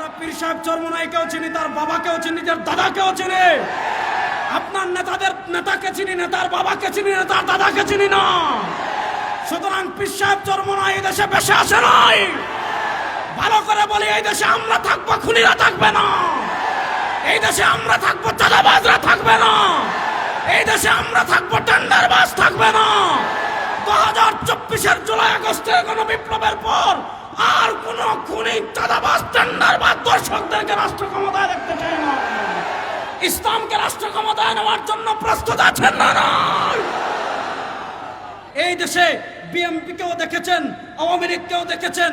আমরা পীর সাহেব চরমনাইকেও চিনি, তার বাবাকেও চিনি, তার দাদাকেও চিনি। আপনার নেতাদের নেতাকে চিনি, নেতার বাবাকে চিনি, নেতার দাদাকে চিনি না। সুতরাং পীর সাহেব চরমনাই এই দেশে বেশি আসে নাই। ভালো করে বলি, এই দেশে আমরা থাকবো, খুনিরা থাকবে না। এই দেশে আমরা থাকবো, চাঁদাবাজরা থাকবে না। এই দেশে আমরা থাকবো, টেন্ডারবাজ থাকবে না। 2024-এর জুলাই আগস্টের গণবিপ্লবের পর আর কোন খুনি, চাঁদাবাজ, টেন্ডারবাজ দর্শকদেরকে রাষ্ট্র ক্ষমতায় দেখতে চাই না। ইসলামকে রাষ্ট্র ক্ষমতায় নেওয়ার জন্য প্রস্তুত আছেন না? এই দেশে বিএনপিকেও দেখেছেন, আওয়ামী লীগকেও দেখেছেন,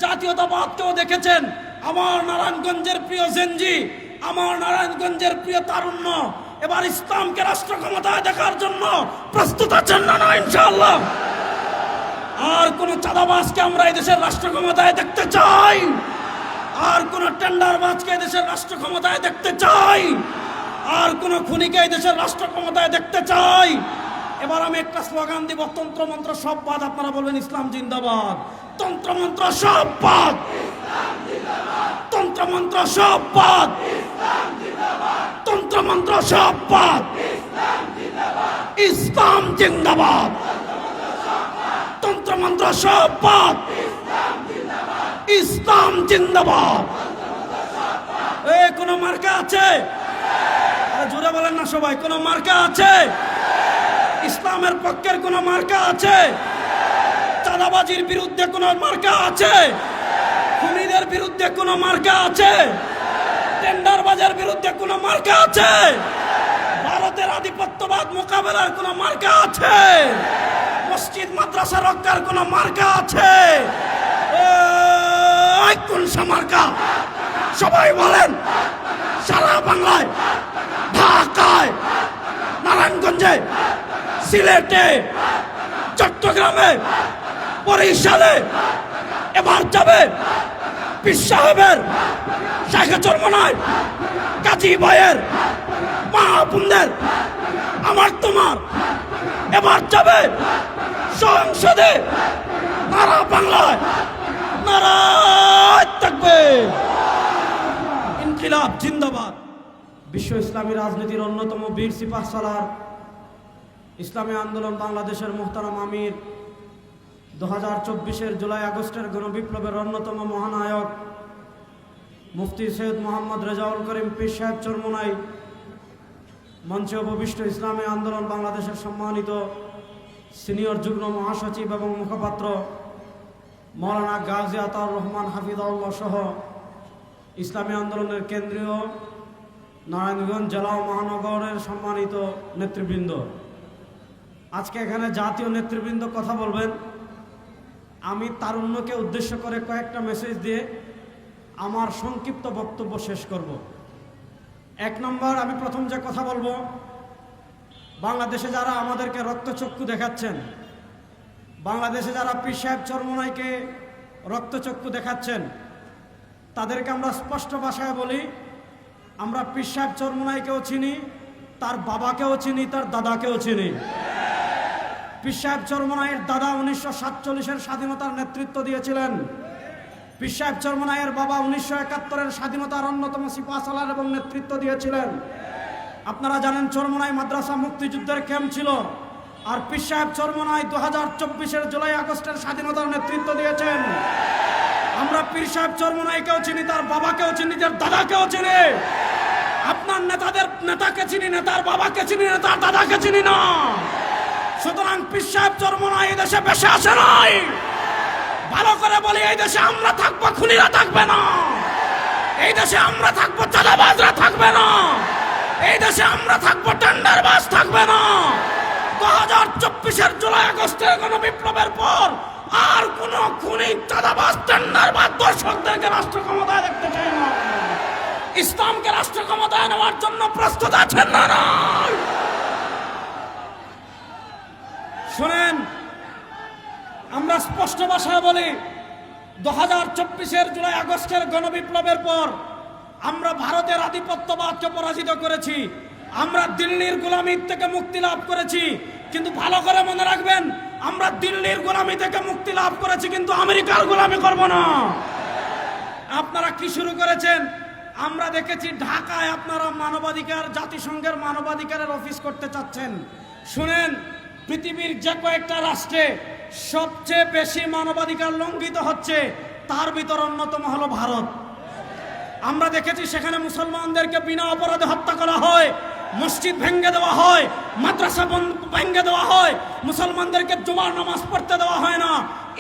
জাতীয়তাবাদকেও দেখেছেন। আমার নারায়ণগঞ্জের প্রিয় জেনজি, আমার নারায়ণগঞ্জের প্রিয় তারুণ্য এবার ইসলামকে রাষ্ট্র ক্ষমতায় দেখার জন্য প্রস্তুত আছেন না? ইনশাআল্লাহ। আর কোন চাঁদাবাজকে আমরা এই দেশের রাষ্ট্র ক্ষমতায় দেখতে চাই? আর কোন টেন্ডারবাজকে এই দেশের রাষ্ট্র ক্ষমতায় দেখতে চাই? আর কোন খুনিকে এই দেশের রাষ্ট্র ক্ষমতায় দেখতে চাই? এবার আমি একটা স্লোগান দিব, তন্ত্রমন্ত্র সব বাদ। আপনারা বলবেন ইসলাম জিন্দাবাদ। তন্ত্রমন্ত্র সব বাদ, তন্ত্রমন্ত্র সব বাদ, তন্ত্রমন্ত্র সব বাদ। ইসলাম জিন্দাবাদ। তন্ত্রমন্ত্র সব বাদ, ইসলাম জিন্দাবাদ। কোন মার্কা আছে? জোরে বলেন না সবাই, কোন মার্কা আছে? ইসলামের পক্ষের কোন মার্কা আছে? চাঁদাবাজির বিরুদ্ধে কোন মার্কা আছে? খুনিদের বিরুদ্ধে কোন মার্কা আছে? টেন্ডারবাজের বিরুদ্ধে কোন মার্কা আছে? ভারতের আধিপত্যবাদ মোকাবেলার কোন মার্কা আছে? মসজিদ মাদ্রাসা রক্ষার কোন মার্কা আছে? কোন মার্কা? সবাই বলেন। সারা বাংলায়, ঢাকায়, নারায়ণগঞ্জে, সিলেটে, চট্টগ্রামে, বরিশালে এবার যাবে পীর সাহেবের, শাইখে চরমনাই, কাজী ভাইয়ের, মা বোনদের, আমার তোমার এবার যাবে সংসদে। নারা বাংলায় নারায় তাকবীর, ইনকিলাব জিন্দাবাদ। বিশ্ব ইসলামী রাজনীতির অন্যতম বীর সিপাহসালার, ইসলামী আন্দোলন বাংলাদেশের মোহতারাম আমির, 2024-এর জুলাই আগস্টের গণবিপ্লবের অন্যতম মহানায়ক মুফতি সৈয়দ মোহাম্মদ রেজাউল করিম পীর সাহেব চরমনাই, মঞ্চে উপবিষ্ট ইসলামী আন্দোলন বাংলাদেশের সম্মানিত সিনিয়র যুগ্ম মহাসচিব এবং মুখপাত্র মৌলানা গাজী আতাউর রহমান হাফিজাহুল্লাহ সহ ইসলামী আন্দোলনের কেন্দ্রীয় নারায়ণগঞ্জ জেলা ও মহানগরের সম্মানিত নেতৃবৃন্দ, আজকে এখানে জাতীয় নেতৃবৃন্দ কথা বলবেন। আমি তারুণ্যকে উদ্দেশ্য করে কয়েকটা মেসেজ দিয়ে আমার সংক্ষিপ্ত বক্তব্য শেষ করব। 1 নম্বর, আমি প্রথম যে কথা বলবো, বাংলাদেশে যারা আমাদেরকে রক্তচক্ষু দেখাচ্ছেন, বাংলাদেশে যারা পীর সাহেব চরমনাইকে রক্তচক্ষু দেখাচ্ছেন, তাদেরকে আমরা স্পষ্ট ভাষায় বলি, আমরা পীর সাহেব চরমনাইকেও চিনি, তার বাবাকেও চিনি, তার দাদাকেও চিনি। পীর সাহেব চরমনাইয়ের দাদা 1947-এর স্বাধীনতার নেতৃত্ব দিয়েছিলেন। পীর সাহেব চরমনাইয়ের বাবা 1971-এর স্বাধীনতার অন্যতম সিপাহসালার এবং নেতৃত্ব দিয়েছিলেন। আপনারা জানেন চরমনাই মাদ্রাসা মুক্তিযুদ্ধের ক্যাম্প ছিল, আর পীর সাহেব চরমনাই 2024-এর জুলাই আগস্টের স্বাধীনতার নেতৃত্ব দিয়েছেন। আমরা পীর সাহেব চরমনাইকেও চিনি, তার বাবাকেও চিনি, তার দাদাকেও চিনি। আপনার নেতাদের নেতাকে চিনি, নেতার বাবাকে চিনি, নেতার দাদাকে চিনি না। সুতরাং পীর সাহেব চরমনাই এই দেশে বেশি আসে নাই। ভালো করে বলি, এই দেশে আমরা থাকবো, খুনিরা থাকবে না। এই দেশে আমরা থাকবো, চাঁদাবাজরা থাকবে না। এই দেশে আমরা থাকবো, টেন্ডারবাজ থাকবে না। 2024-এর জুলাই আগস্টের গণবিপ্লবের পর আর কোন খুনি, চাঁদাবাজ, টেন্ডারবাজ দর্শকদেরকে রাষ্ট্র ক্ষমতায় দেখতে চাই না। ইসলামকে রাষ্ট্র ক্ষমতায় নেওয়ার জন্য প্রস্তুত আছেন না? শুনেন, আমরা স্পষ্ট ভাষায় বলি, 2024-এর জুলাই আগস্টের গণবিপ্লবের পর আমরা ভারতের আধিপত্যবাদকে পরাজিত করেছি। আমরা দিল্লির গোলামি থেকে মুক্তি লাভ করেছি, কিন্তু ভালো করে মনে রাখবেন, আমরা দিল্লির গোলামি থেকে মুক্তি লাভ করেছি, কিন্তু আমেরিকার গোলামি করব না। আপনারা কি শুরু করেছেন? আমরা দেখেছি ঢাকায় আপনারা মানবাধিকার, জাতিসংঘের মানবাধিকারের অফিস করতে চাচ্ছেন। শুনেন, পৃথিবীর যে কয়েকটা রাষ্ট্রে সবচেয়ে বেশি মানবাধিকার লঙ্ঘিত হচ্ছে, তার ভিতর অন্যতম হলো ভারত। আমরা দেখেছি সেখানে মুসলমানদেরকে বিনা অপরাধে হত্যা করা হয়, মসজিদ ভেঙে দেওয়া হয়, মাদ্রাসা ভেঙে দেওয়া হয়, মুসলমানদেরকে জুমার নামাজ পড়তে দেওয়া হয় না,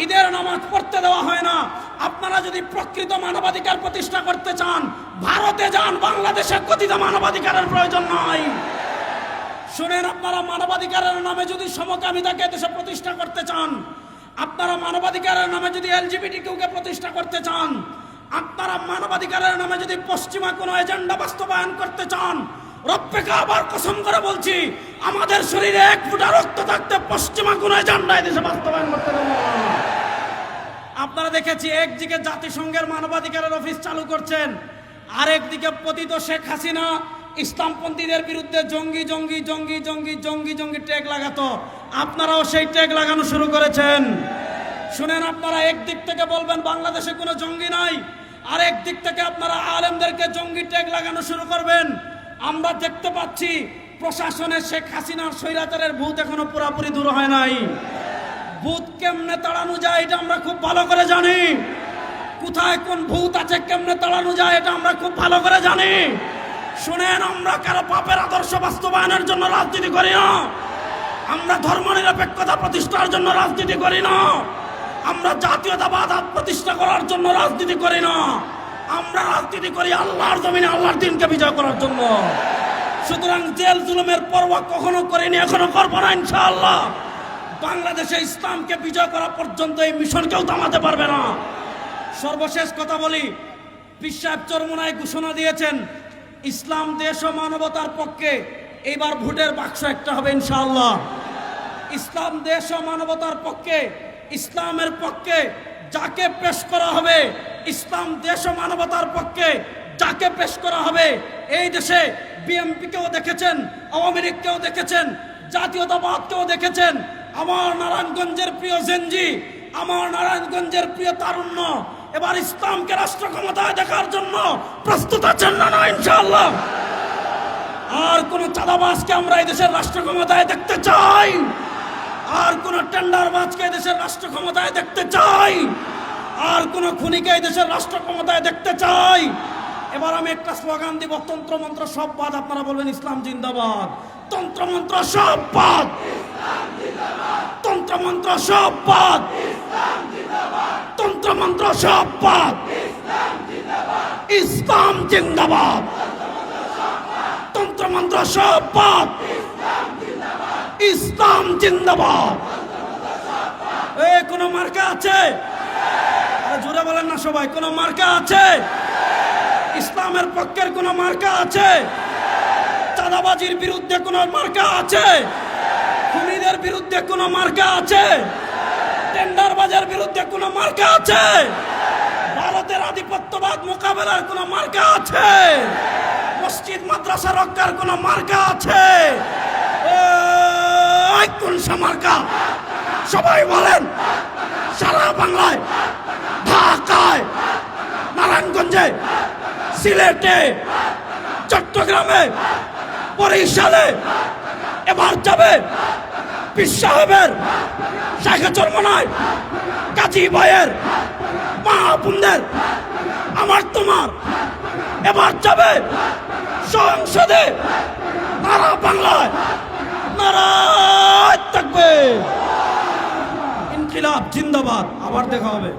ঈদের নামাজ পড়তে দেওয়া হয় না। আপনারা যদি প্রকৃত মানবাধিকার প্রতিষ্ঠা করতে চান, ভারতে যান, বাংলাদেশে কথিত মানবাধিকারের প্রয়োজন নাই। শুনেন, আপনারা মানবাধিকারের নামে যদি সমকামিতাকে দেশে প্রতিষ্ঠা করতে চান, আপনারা মানবাধিকারের নামে যদি এলজিবিটিকিউকে প্রতিষ্ঠা করতে চান, আপনারা মানবাধিকারের নামে যদি পশ্চিমা কোনো এজেন্ডা বাস্তবায়ন করতে চান, রব্বে কাবার কসম করে বলছি, আমাদের শরীরে এক ফোঁটা রক্ত থাকতে পশ্চিমা কোনো এজেন্ডা দেশে বাস্তবায়ন করতে দেব না। আপনারা দেখেছি একদিকে জাতিসংঘের মানবাধিকারের অফিস চালু করছেন, আরেকদিকে পতিত শেখ হাসিনা ইসলামপন্থীদের বিরুদ্ধে জঙ্গি জঙ্গি জঙ্গি জঙ্গি জঙ্গি জঙ্গি ট্যাগ লাগাতো। আপনারাও সেই ট্যাগ লাগানো শুরু করেছেন। শুনেন, আপনারা একদিক থেকে বলবেন বাংলাদেশে কোনো জঙ্গি নাই, আরেক দিক থেকে আপনারা আলেমদেরকে জঙ্গি ট্যাগ লাগানো শুরু করবেন। আমরা দেখতে পাচ্ছি প্রশাসনের শেখ হাসিনার স্বৈরাচারের ভূত এখনো পুরোপুরি দূর হয় নাই। ভূত কেমনে তাড়ানো যায় এটা আমরা খুব ভালো করে জানি। কোথায় কোন ভূত আছে, কেমনে তাড়ানো যায় এটা আমরা খুব ভালো করে জানি। শুনেন, আমরা কারো পাপের আদর্শ বাস্তবায়নের জন্য রাজনীতি করি না, আমরা ধর্মনিরপেক্ষতা প্রতিষ্ঠার জন্য রাজনীতি করি না, আমরা জাতীয়তাবাদ প্রতিষ্ঠা করার জন্য রাজনীতি করি না, আমরা রাজনীতি করি আল্লাহর জমিনে আল্লাহর দিনকে বিজয় করার জন্য। সুতরাং জেল জুলুমের পরোয়া কখনো করিনি, এখনো করবো না ইনশাআল্লাহ। বাংলাদেশে ইসলামকে বিজয় করা পর্যন্ত এই মিশন কেউ থামাতে পারবে না। সর্বশেষ কথা বলি, পীর সাহেব চরমোনাই ঘোষণা দিয়েছেন ইসলাম দেশ ও মানবতার পক্ষে। এইবার ভোটের বাক্স একটা হবে ইনশাআল্লাহ। ইসলাম দেশ ও মানবতার পক্ষে, ইসলামের পক্ষে যাকে পেশ করা হবে, ইসলাম দেশ ও মানবতার পক্ষে যাকে পেশ করা হবে, এই দেশে বিএনপিকেও দেখেছেন, আওয়ামী লীগকেও দেখেছেন, জাতীয়তাবাদকেও দেখেছেন। আমার নারায়ণগঞ্জের প্রিয় জেনজি, আমার নারায়ণগঞ্জের প্রিয় তারুণ্য এবার ইসলামকে রাষ্ট্র ক্ষমতায় দেখার জন্য প্রস্তুত আছেন না ইনশাআল্লাহ? আর কোন চাঁদাবাজকে আমরা এই দেশের রাষ্ট্র ক্ষমতায় দেখতে চাই? আর কোন টেন্ডারবাজকে এই দেশের রাষ্ট্র ক্ষমতায় দেখতে চাই? আর কোন খুনিকে এই দেশের রাষ্ট্র ক্ষমতায় দেখতে চাই? এবার আমি একটা স্লোগান দিব, তন্ত্রমন্ত্র সব বাদ। আপনারা বলবেন ইসলাম জিন্দাবাদ। তন্ত্রমন্ত্র সব বাদ, তন্ত্রমন্ত্র সব বাদ, তন্ত্রমন্ত্র সব বাদ, ইসলাম জিন্দাবাদ। তন্ত্রমন্ত্র সব বাদ, ইসলাম জিন্দাবাদ। কোন মার্কা আছে? জোরে বলেন না সবাই, কোন মার্কা আছে? ইসলামের পক্ষের কোন মার্কা আছে? চাঁদাবাজির বিরুদ্ধে কোন মার্কা আছে? খুনিদের বিরুদ্ধে কোন মার্কা আছে? টেন্ডারবাজের বিরুদ্ধে কোন মার্কা আছে? ভারতের আধিপত্যবাদ মোকাবেলার কোন মার্কা আছে? মসজিদ মাদ্রাসা রক্ষার কোন মার্কা আছে? কোন মার্কা? সবাই বলেন। সারা বাংলায়, ঢাকায়, নারায়ণগঞ্জে, সিলেটে, চট্টগ্রামে, বরিশালে এবার যাবে পীর সাহেবের, শাইখে চরমোনাই, কাজী ভাইয়ের, মা বোনদের, আমার তোমার এবার যাবে সংসদে। নারা বাংলায় নারায় থাকবে। ইনকিলাব জিন্দাবাদ। আবার দেখা হবে।